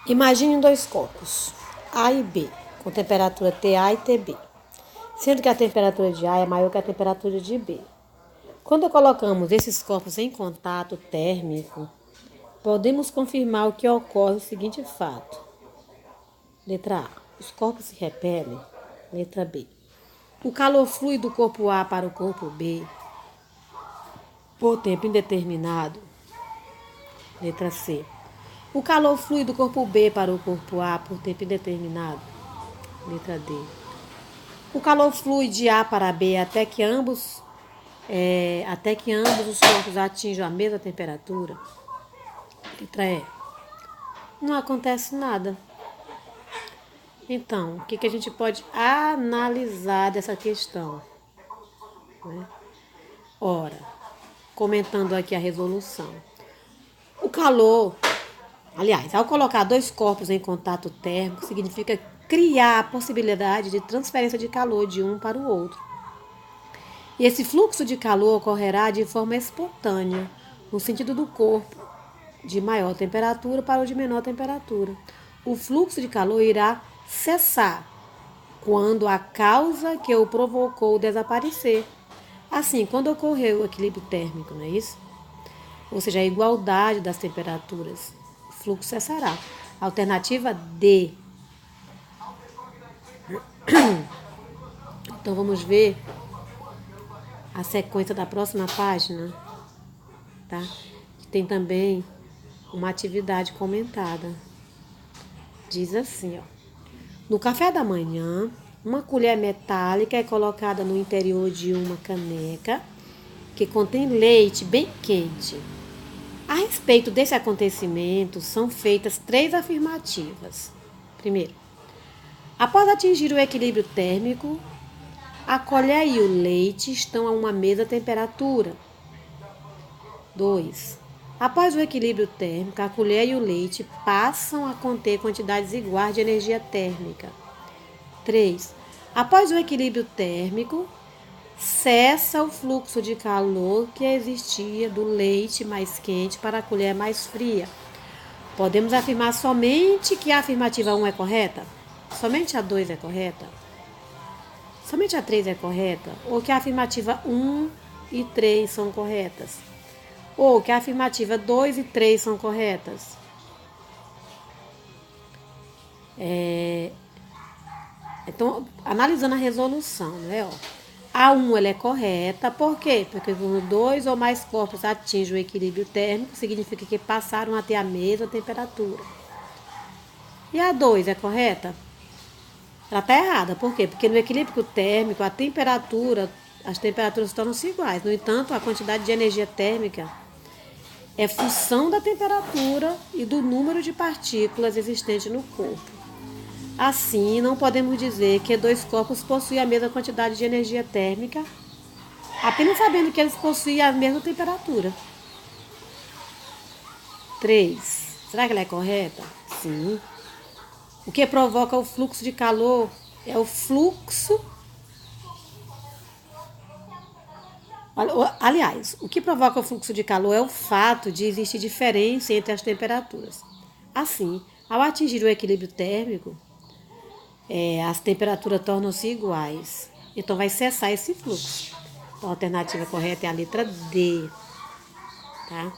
Imagine dois corpos, A e B, com temperatura TA e TB, sendo que a temperatura de A é maior que a temperatura de B. Quando colocamos esses corpos em contato térmico, podemos confirmar o que ocorre o seguinte fato. Letra A. Os corpos se repelem. Letra B. O calor flui do corpo A para o corpo B por tempo indeterminado. Letra C. O calor flui do corpo B para o corpo A por tempo indeterminado. Letra D. O calor flui de A para B até que ambos os corpos atinjam a mesma temperatura. Letra E. Não acontece nada. Então, o que a gente pode analisar dessa questão? Ora, comentando aqui a resolução. O calor, aliás, ao colocar dois corpos em contato térmico, significa criar a possibilidade de transferência de calor de um para o outro. E esse fluxo de calor ocorrerá de forma espontânea, no sentido do corpo de maior temperatura para o de menor temperatura. O fluxo de calor irá cessar quando a causa que o provocou desaparecer. Assim, quando ocorrer o equilíbrio térmico, não é isso? Ou seja, a igualdade das temperaturas, o fluxo cessará. Alternativa D. Então vamos ver a sequência da próxima página, tá? Tem também uma atividade comentada. Diz assim, ó. No café da manhã, uma colher metálica é colocada no interior de uma caneca que contém leite bem quente. A respeito desse acontecimento, são feitas 3 afirmativas. Primeiro, após atingir o equilíbrio térmico, a colher e o leite estão a uma mesma temperatura. 2. Após o equilíbrio térmico, a colher e o leite passam a conter quantidades iguais de energia térmica. 3. Após o equilíbrio térmico, cessa o fluxo de calor que existia do leite mais quente para a colher mais fria. Podemos afirmar somente que a afirmativa 1 é correta? Somente a 2 é correta? Somente a 3 é correta? Ou que a afirmativa 1 e 3 são corretas? Ou que a afirmativa 2 e 3 são corretas? Então, analisando a resolução, né? A 1 ela é correta, por quê? Porque quando 2 ou mais corpos atingem o equilíbrio térmico, significa que passaram a ter a mesma temperatura. E a 2 é correta? Ela está errada, por quê? Porque no equilíbrio térmico, as temperaturas tornam-se iguais. No entanto, a quantidade de energia térmica é função da temperatura e do número de partículas existentes no corpo. Assim, não podemos dizer que dois corpos possuem a mesma quantidade de energia térmica, apenas sabendo que eles possuem a mesma temperatura. 3. Será que ela é correta? Sim. O que provoca o fluxo de calor é o fluxo. Aliás, o que provoca o fluxo de calor é o fato de existir diferença entre as temperaturas. Assim, ao atingir o equilíbrio térmico, as temperaturas tornam-se iguais. Então, vai cessar esse fluxo. Então, a alternativa correta é a letra D. Tá?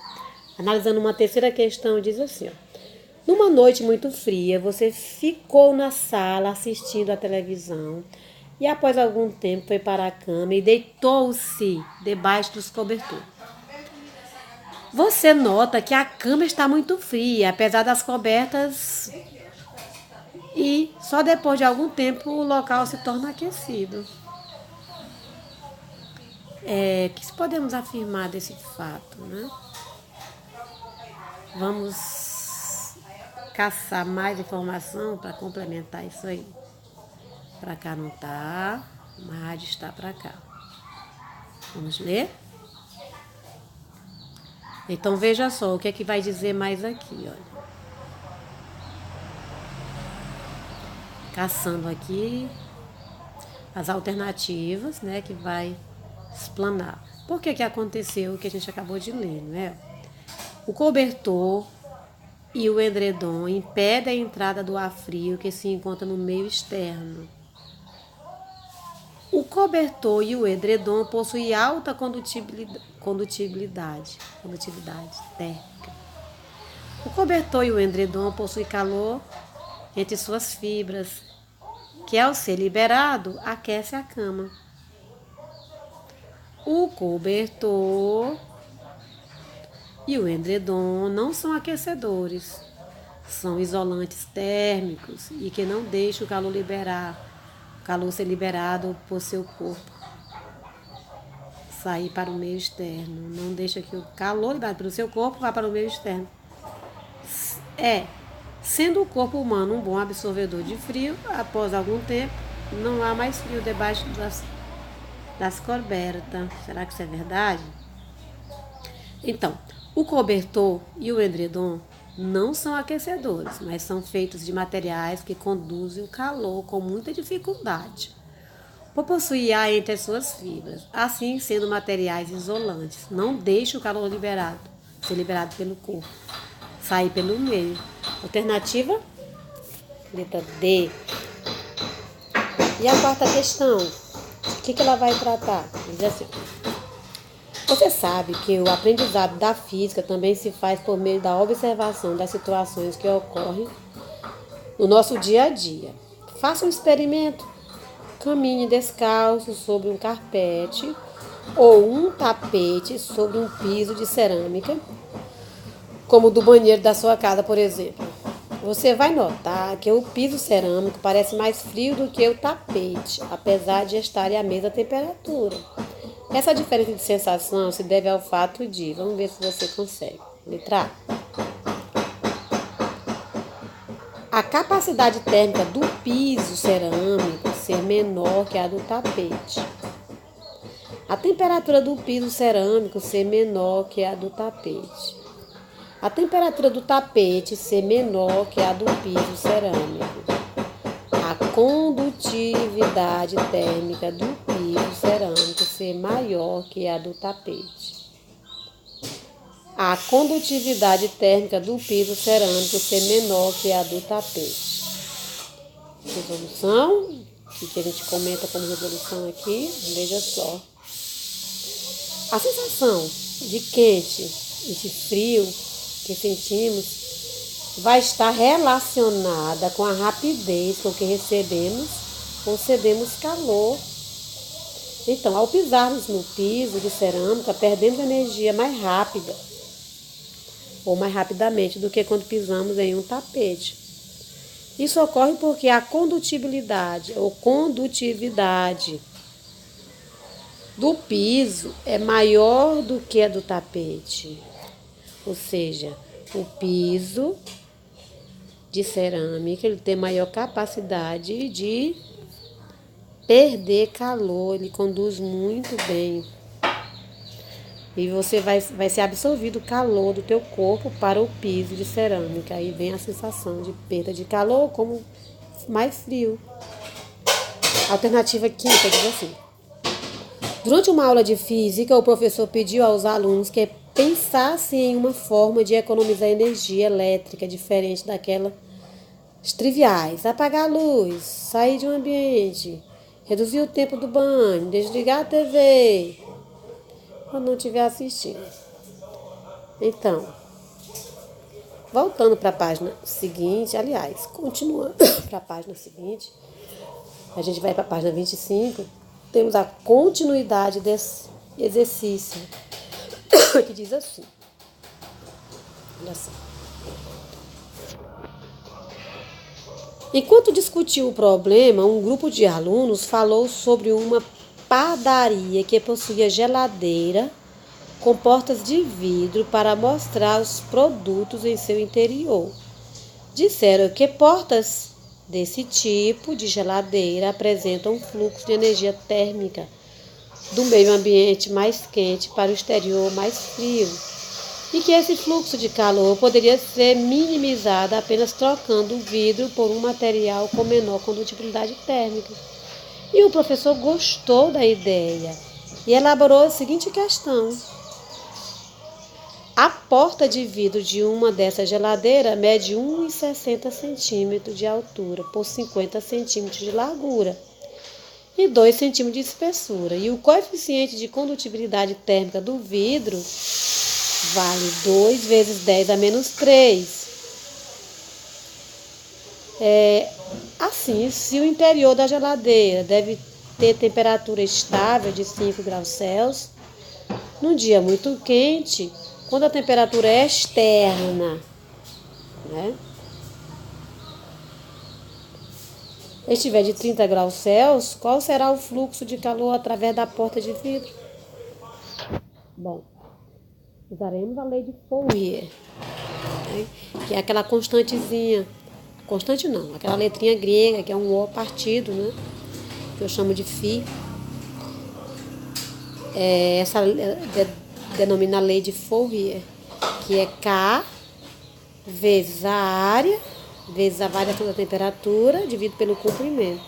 Analisando uma terceira questão, diz assim, ó. Numa noite muito fria, você ficou na sala assistindo à televisão e após algum tempo foi para a cama e deitou-se debaixo dos cobertores. Você nota que a cama está muito fria, apesar das cobertas, e só depois de algum tempo o local se torna aquecido. O que podemos afirmar desse fato, né? Vamos caçar mais informação para complementar isso aí. Para cá não tá, mas está para cá. Vamos ler? Então veja só o que é que vai dizer mais aqui, olha. Caçando aqui as alternativas, né, que vai explanar. Por que aconteceu o que a gente acabou de ler, né? O cobertor e o edredom impedem a entrada do ar frio que se encontra no meio externo. O cobertor e o edredom possuem alta condutibilidade térmica. O cobertor e o edredom possuem calor entre suas fibras, que ao ser liberado, aquece a cama. O cobertor e o edredom não são aquecedores, são isolantes térmicos e que não deixam o calor ser liberado por seu corpo, sair para o meio externo. Não deixa que o calor liberado pelo seu corpo vá para o meio externo. Sendo o corpo humano um bom absorvedor de frio, após algum tempo, não há mais frio debaixo das cobertas. Será que isso é verdade? Então, o cobertor e o edredom não são aquecedores, mas são feitos de materiais que conduzem o calor com muita dificuldade, por possuir ar entre as suas fibras, assim sendo materiais isolantes. Não deixa o calor ser liberado pelo corpo, sair pelo meio. Alternativa? Letra D. E a quarta questão? O que ela vai tratar? Diz assim: você sabe que o aprendizado da física também se faz por meio da observação das situações que ocorrem no nosso dia a dia. Faça um experimento. Caminhe descalço sobre um carpete ou um tapete sobre um piso de cerâmica, como o do banheiro da sua casa, por exemplo. Você vai notar que o piso cerâmico parece mais frio do que o tapete, apesar de estarem à mesma temperatura. Essa diferença de sensação se deve ao fato de, vamos ver se você consegue. Letra A. A capacidade térmica do piso cerâmico ser menor que a do tapete. A temperatura do piso cerâmico ser menor que a do tapete. A temperatura do tapete ser menor que a do piso cerâmico. A condutividade térmica do piso cerâmico ser maior que a do tapete. A condutividade térmica do piso cerâmico ser menor que a do tapete. Resolução, que a gente comenta como resolução aqui, veja só. A sensação de quente e de frio que sentimos vai estar relacionada com a rapidez com que recebemos ou cedemos calor. Então, ao pisarmos no piso de cerâmica, perdemos energia mais rápida ou mais rapidamente do que quando pisamos em um tapete. Isso ocorre porque a condutibilidade ou condutividade do piso é maior do que a do tapete. Ou seja, o piso de cerâmica ele tem maior capacidade de perder calor, ele conduz muito bem. E você vai ser absorvido o calor do teu corpo para o piso de cerâmica. Aí vem a sensação de perda de calor como mais frio. Alternativa quinta diz assim: durante uma aula de física, o professor pediu aos alunos que pensassem em uma forma de economizar energia elétrica diferente daquelas triviais. Apagar a luz, sair de um ambiente, reduzir o tempo do banho, desligar a TV quando não estiver assistindo. Então, voltando para a página seguinte, aliás, continuando para a página seguinte, a gente vai para a página 25, temos a continuidade desse exercício, que diz assim, olha só. Enquanto discutiu o problema, um grupo de alunos falou sobre uma padaria que possuía geladeira com portas de vidro para mostrar os produtos em seu interior. Disseram que portas desse tipo de geladeira apresentam um fluxo de energia térmica do meio ambiente mais quente para o exterior mais frio, e que esse fluxo de calor poderia ser minimizado apenas trocando o vidro por um material com menor condutibilidade térmica. E o professor gostou da ideia e elaborou a seguinte questão: A porta de vidro de uma dessas geladeiras mede 1,60 centímetros de altura por 50 centímetros de largura e 2 centímetros de espessura. E o coeficiente de condutibilidade térmica do vidro vale 2 vezes 10 a menos 3. Assim, se o interior da geladeira deve ter temperatura estável de 5 graus Celsius, num dia muito quente, quando a temperatura é externa, né, estiver de 30 graus Celsius, qual será o fluxo de calor através da porta de vidro? Bom, usaremos a lei de Fourier, né, que é aquela constantezinha, constante não, aquela letrinha grega, que é um O partido, né, que eu chamo de Φ. Essa denomina a lei de Fourier, que é K vezes a área, vezes a variação da temperatura, dividido pelo comprimento.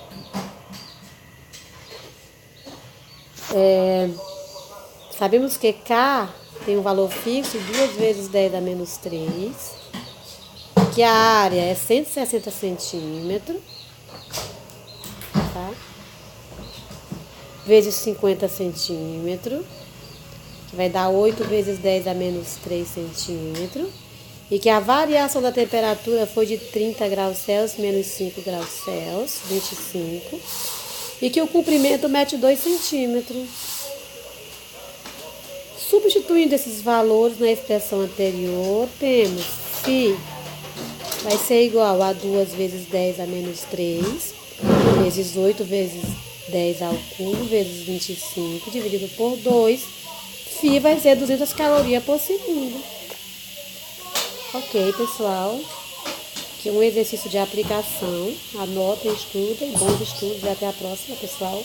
Sabemos que K tem um valor fixo, 2 vezes 10 a menos 3, que a área é 160 centímetros, tá? Vezes 50 centímetros, que vai dar 8 vezes 10 a menos 3 centímetros, e que a variação da temperatura foi de 30 graus Celsius menos 5 graus Celsius, 25, e que o comprimento mede 2 centímetros. Substituindo esses valores na expressão anterior, temos φ vai ser igual a 2 vezes 10 a menos 3, vezes 8 vezes 10 ao cubo, vezes 25, dividido por 2. Φ vai ser 200 calorias por segundo. Ok, pessoal. Aqui é um exercício de aplicação. Anotem, estudem, bons estudos e até a próxima, pessoal.